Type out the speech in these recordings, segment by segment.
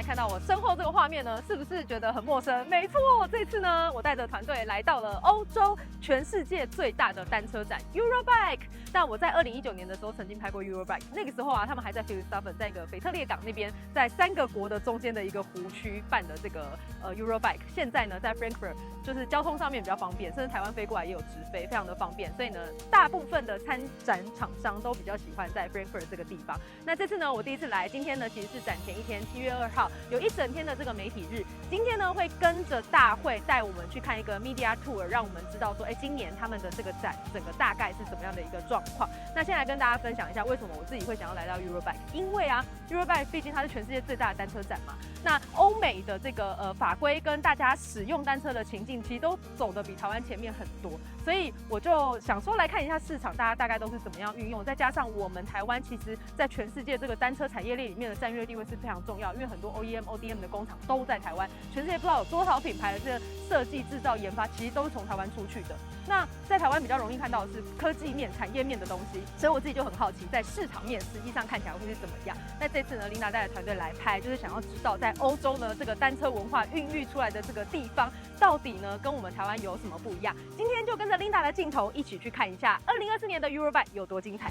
在看到我身后这个画面呢，是不是觉得很陌生？没错，这次呢，我带着团队来到了欧洲全世界最大的单车展 Eurobike。但我在2019年的时候曾经拍过 Eurobike， 那个时候啊，他们还在 Friedrichshafen， 在一个腓特烈港那边，在3个国的中间的一个湖区办的这个Eurobike。现在呢，在 Frankfurt 就是交通上面比较方便，甚至台湾飞过来也有直飞，非常的方便。所以呢，大部分的参展厂商都比较喜欢在 Frankfurt 这个地方。那这次呢，我第一次来，今天呢其实是展前一天，7月2号有一整天的这个媒体日。今天呢会跟着大会带我们去看一个 media tour， 让我们知道说，今年他们的这个展整个大概是什么样的一个状况。那先来跟大家分享一下为什么我自己会想要来到 Eurobike， 因为啊 Eurobike 毕竟它是全世界最大的单车展嘛。那欧美的这个法规跟大家使用单车的情境，其实都走得比台湾前面很多，所以我就想说来看一下市场，大家大概都是怎么样运用。再加上我们台湾其实在全世界这个单车产业链里面的战略地位是非常重要，因为很多 OEM、ODM 的工厂都在台湾，全世界不知道有多少品牌的这个设计、制造、研发，其实都是从台湾出去的。那在台湾比较容易看到的是科技面、产业面的东西，所以我自己就很好奇，在市场面实际上看起来会是怎么样。那这次呢，Linda带着团队来拍，就是想要知道在欧洲呢这个单车文化孕育出来的这个地方，到底呢跟我们台湾有什么不一样？今天就跟着 Linda 的镜头一起去看一下2024年的 Eurobike 有多精彩。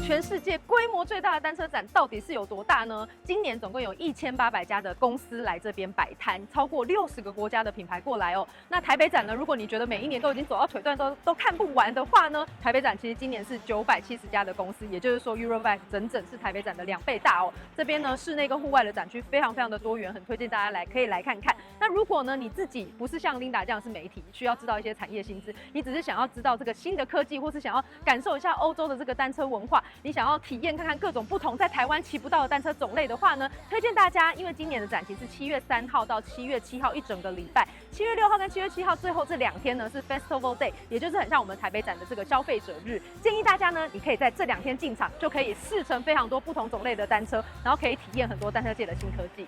全世界规模最大的单车展到底是有多大呢？今年总共有1800家的公司来这边摆摊，超过60个国家的品牌过来哦。那台北展呢？如果你觉得每一年都已经走到腿断都看不完的话呢，台北展其实今年是970家的公司，也就是说 Eurobike 整整是台北展的2倍大哦。这边呢室内跟户外的展区非常的多元，很推荐大家可以来看看。那如果呢你自己不是像 Linda 这样是媒体，需要知道一些产业新知，你只是想要知道这个新的科技，或是想要感受一下欧洲的这个单车文化，你想要体验看看各种不同在台湾骑不到的单车种类的话呢，推荐大家，因为今年的展期是7月3号到7月7号一整个礼拜，7月6号跟7月7号最后这2天呢是 Festival Day， 也就是很像我们台北展的这个消费者日。建议大家呢，你可以在这2天进场，就可以试乘非常多不同种类的单车，然后可以体验很多单车界的新科技。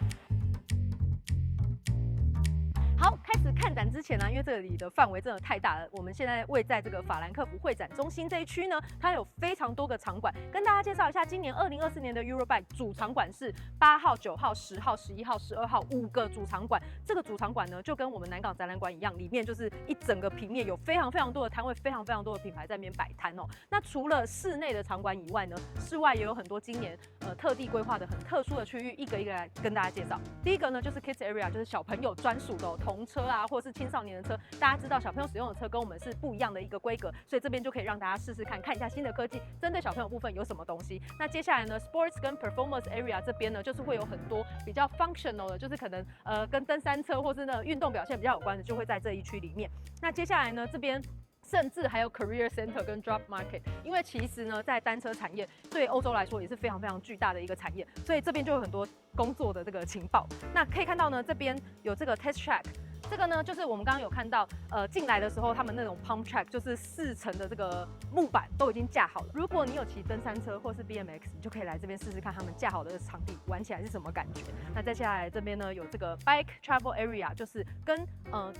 好，开始看展之前呢，因为这里的范围真的太大了，我们现在位在这个法兰克福会展中心这一区呢，它有非常多个场馆，跟大家介绍一下，今年2024年的 Eurobike 主场馆是8号、9号、10号、11号、12号5个主场馆。这个主场馆呢，就跟我们南港展览馆一样，里面就是一整个平面，有非常多的摊位，非常多的品牌在那边摆摊哦。那除了室内的场馆以外呢，室外也有很多今年特地规划的很特殊的区域，一个一个来跟大家介绍。第一个呢，就是 Kids Area， 就是小朋友专属的童车啊，或是青少年的车。大家知道小朋友使用的车跟我们是不一样的一个规格，所以这边就可以让大家试试看，看一下新的科技针对小朋友部分有什么东西。那接下来呢 ，Sports 跟 Performance Area 这边呢，就是会有很多比较 functional 的，就是可能跟登山车或是那运动表现比较有关的，就会在这一区里面。那接下来呢，这边甚至还有 Career Center 跟 Drop Market， 因为其实呢，在单车产业对欧洲来说也是非常巨大的一个产业，所以这边就有很多工作的这个情报。那可以看到呢，这边有这个 Test Track。这个呢，就是我们刚刚有看到，进来的时候他们那种 pump track， 就是4层的这个木板都已经架好了。如果你有骑登山车或是 BMX， 你就可以来这边试试看他们架好的场地玩起来是什么感觉。那再下来这边呢，有这个 bike travel area， 就是跟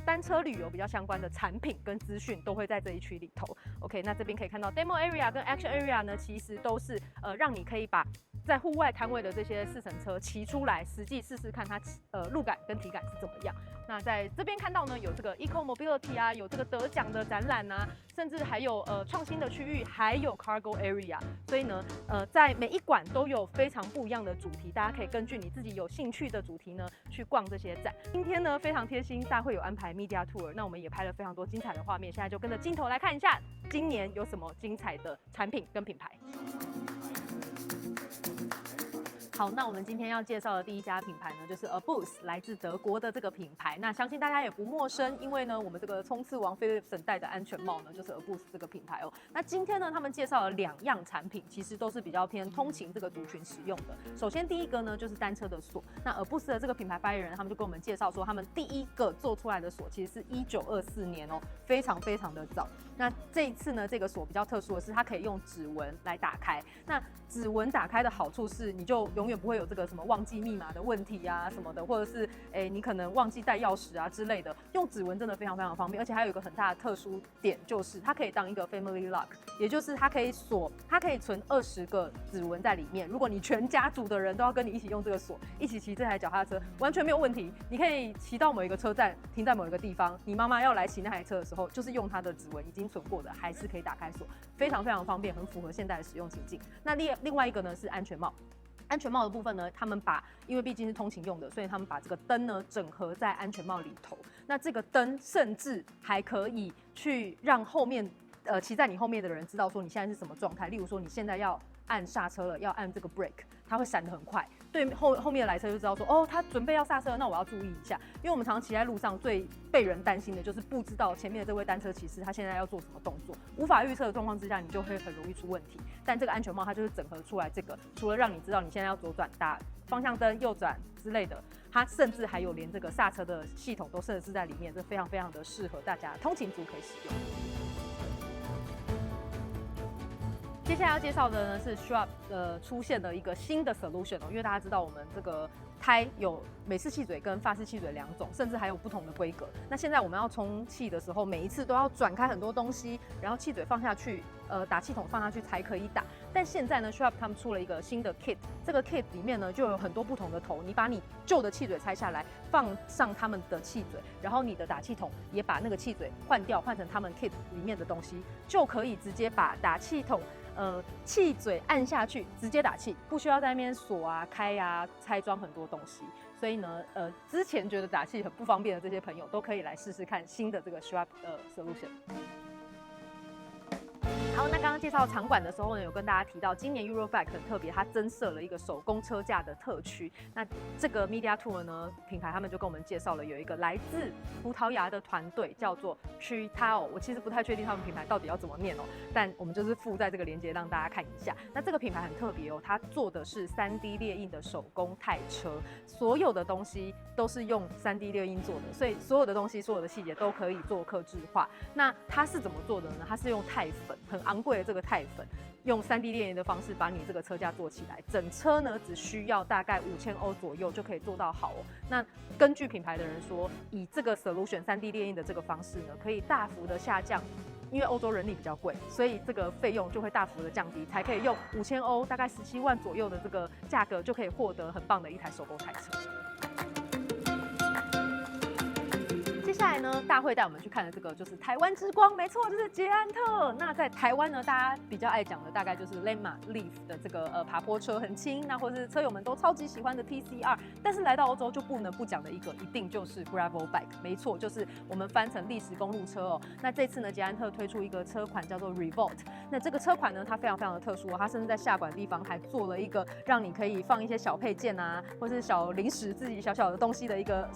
单车旅游比较相关的产品跟资讯都会在这一区里头。OK， 那这边可以看到 demo area 跟 action area 呢，其实都是让你可以把在户外摊位的这些4层车骑出来，实际试试看它路感跟体感是怎么样。那在这边看到呢，有这个 Eco Mobility 啊，有这个得奖的展览啊，甚至还有创新的区域，还有 Cargo Area。所以呢，在每一馆都有非常不一样的主题，大家可以根据你自己有兴趣的主题呢去逛这些展。今天呢非常贴心，大会有安排 Media Tour， 那我们也拍了非常多精彩的画面，现在就跟着镜头来看一下今年有什么精彩的产品跟品牌。好，那我们今天要介绍的第一家品牌呢，就是 Abus， 来自德国的这个品牌。那相信大家也不陌生，因为呢，我们这个冲刺王菲利普森戴的安全帽呢，就是 Abus 这个品牌哦。那今天呢，他们介绍了2样产品，其实都是比较偏通勤这个族群使用的。首先第一个呢，就是单车的锁。那 Abus 的这个品牌发言人，他们就跟我们介绍说，他们第一个做出来的锁其实是1924年哦，非常的早。那这一次呢，这个锁比较特殊的是，它可以用指纹来打开。那指纹打开的好处是，你就永远不会有这个什么忘记密码的问题啊什么的，或者是你可能忘记带钥匙啊之类的，用指纹真的非常非常方便，而且还有一个很大的特殊点，就是它可以当一个 family lock， 也就是它可以存20个指纹在里面。如果你全家族的人都要跟你一起用这个锁，一起骑这台脚踏车，完全没有问题。你可以骑到某一个车站，停在某一个地方，你妈妈要来骑那台车的时候，就是用她的指纹已经存过的，还是可以打开锁，非常非常方便，很符合现代的使用情境。那另外一个呢是安全帽。安全帽的部分呢，他们因为毕竟是通勤用的，所以他们把这个灯呢整合在安全帽里头。那这个灯甚至还可以去让后面骑在你后面的人知道说你现在是什么状态。例如说你现在要按刹车了，要按这个 brake， 它会闪得很快，对后面的来车就知道说哦，他准备要刹车了，那我要注意一下。因为我们常常骑在路上，最被人担心的就是不知道前面的这位单车骑士他现在要做什么动作，无法预测的状况之下，你就会很容易出问题。但这个安全帽它就是整合出来这个，除了让你知道你现在要左转、打方向灯、右转之类的，它甚至还有连这个刹车的系统都设置在里面，这非常非常的适合大家通勤族可以使用。接下来要介绍的呢是 Sharp 出现的一个新的 solution 哦，因为大家知道我们这个胎有美式气嘴跟法式气嘴2种，甚至还有不同的规格。那现在我们要充气的时候，每一次都要转开很多东西，然后气嘴放下去，打气筒放下去才可以打。但现在呢 ，Sharp 他们出了一个新的 kit， 这个 kit 里面呢就有很多不同的头，你把你旧的气嘴拆下来，放上他们的气嘴，然后你的打气筒也把那个气嘴换掉，换成他们 kit 里面的东西，就可以直接把打气筒气嘴按下去，直接打气，不需要在那边锁啊、开啊、拆装很多东西。所以呢，之前觉得打气很不方便的这些朋友，都可以来试试看新的这个 Sharp 的 solution。好，那刚刚介绍场馆的时候呢，有跟大家提到，今年 Eurobike 很特别，它增设了一个手工车架的特区。那这个 Media Tour 呢，品牌他们就跟我们介绍了有一个来自葡萄牙的团队，叫做 Tritao。我其实不太确定他们品牌到底要怎么念哦，但我们就是附在这个链接让大家看一下。那这个品牌很特别哦，它做的是3D 列印的手工钛车，所有的东西都是用3D 列印做的，所以所有的东西、所有的细节都可以做客制化。那它是怎么做的呢？它是用钛粉，很昂贵的这个钛粉，用3D 列印的方式把你这个车架做起来，整车呢只需要大概5000欧左右就可以做到好哦。那根据品牌的人说，以这个 solution 3D 列印的这个方式呢，可以大幅的下降。因为欧洲人力比较贵，所以这个费用就会大幅的降低，才可以用5000欧，大概17万左右的这个价格，就可以获得很棒的一台手工钛车。接下来呢，大会带我们去看的这个就是台湾之光，没错，就是捷安特。那在台湾呢，大家比较爱讲的大概就是 Lemma Leaf 的这个爬坡车很轻，那或是车友们都超级喜欢的 TCR。但是来到欧洲就不能不讲的一个，一定就是 Gravel Bike， 没错，就是我们翻成砾石公路车哦。那这次呢，捷安特推出一个车款叫做 Revolt。那这个车款呢，它非常非常的特殊哦，它甚至在下管地方还做了一个让你可以放一些小配件啊，或是小零食自己小小的东西的一个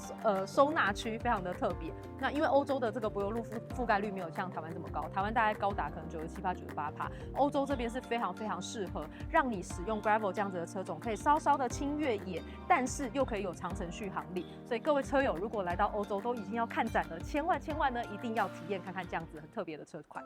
收纳区，非常的特别。那因为欧洲的这个柏油路覆盖率没有像台湾这么高，台湾大概高达可能97%、98%，欧洲这边是非常非常适合让你使用 Gravel 这样子的车种，可以稍稍的轻越野，但是又可以有长程续航力。所以各位车友如果来到欧洲都已经要看展了，千万呢一定要体验看看这样子很特别的车款。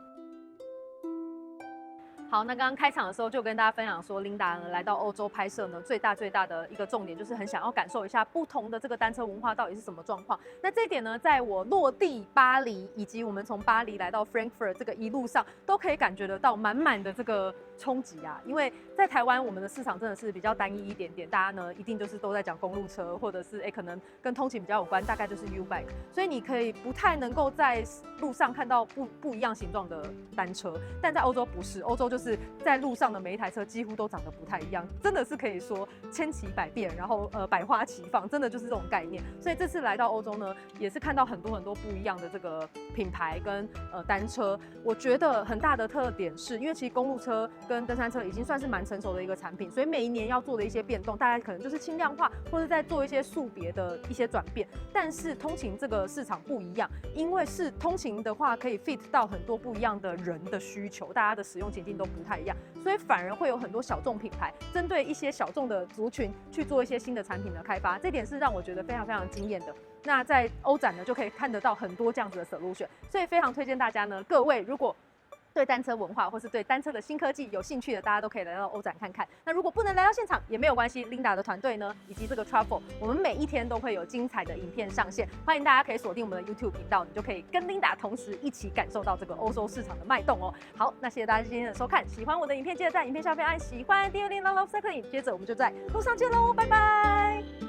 好，那刚刚开场的时候就跟大家分享说，Linda 呢来到欧洲拍摄呢，最大的一个重点就是很想要感受一下不同的这个单车文化到底是什么状况。那这一点呢，在我落地巴黎，以及我们从巴黎来到 Frankfurt 这个一路上，都可以感觉得到满满的这个冲击啊。因为在台湾，我们的市场真的是比较单一一点点，大家呢一定就是都在讲公路车，或者是可能跟通勤比较有关，大概就是 U-Bike， 所以你可以不太能够在路上看到不一样形状的单车，但在欧洲不是，欧洲就是在路上的每一台车几乎都长得不太一样，真的是可以说千奇百变，然后百花齐放，真的就是这种概念。所以这次来到欧洲呢，也是看到很多不一样的这个品牌跟单车。我觉得很大的特点是，因为其实公路车跟登山车已经算是蛮成熟的一个产品，所以每一年要做的一些变动，大概可能就是轻量化，或者在做一些速别的一些转变。但是通勤这个市场不一样，因为是通勤的话，可以 fit 到很多不一样的人的需求，大家的使用情境都不太一样。所以反而会有很多小众品牌针对一些小众的族群去做一些新的产品的开发，这点是让我觉得非常非常惊艳的。那在欧展呢，就可以看得到很多这样子的 solution， 所以非常推荐大家呢，各位如果对单车文化或是对单车的新科技有兴趣的，大家都可以来到欧展看看。那如果不能来到现场也没有关系，Linda 的团队呢，以及这个 Travel， 我们每一天都会有精彩的影片上线，欢迎大家可以锁定我们的 YouTube 频道，你就可以跟 Linda 同时一起感受到这个欧洲市场的脉动哦。好，那谢谢大家今天的收看，喜欢我的影片记得在影片下方按喜欢，订阅Linda Love Cycling，接着我们就在路上见喽，拜拜。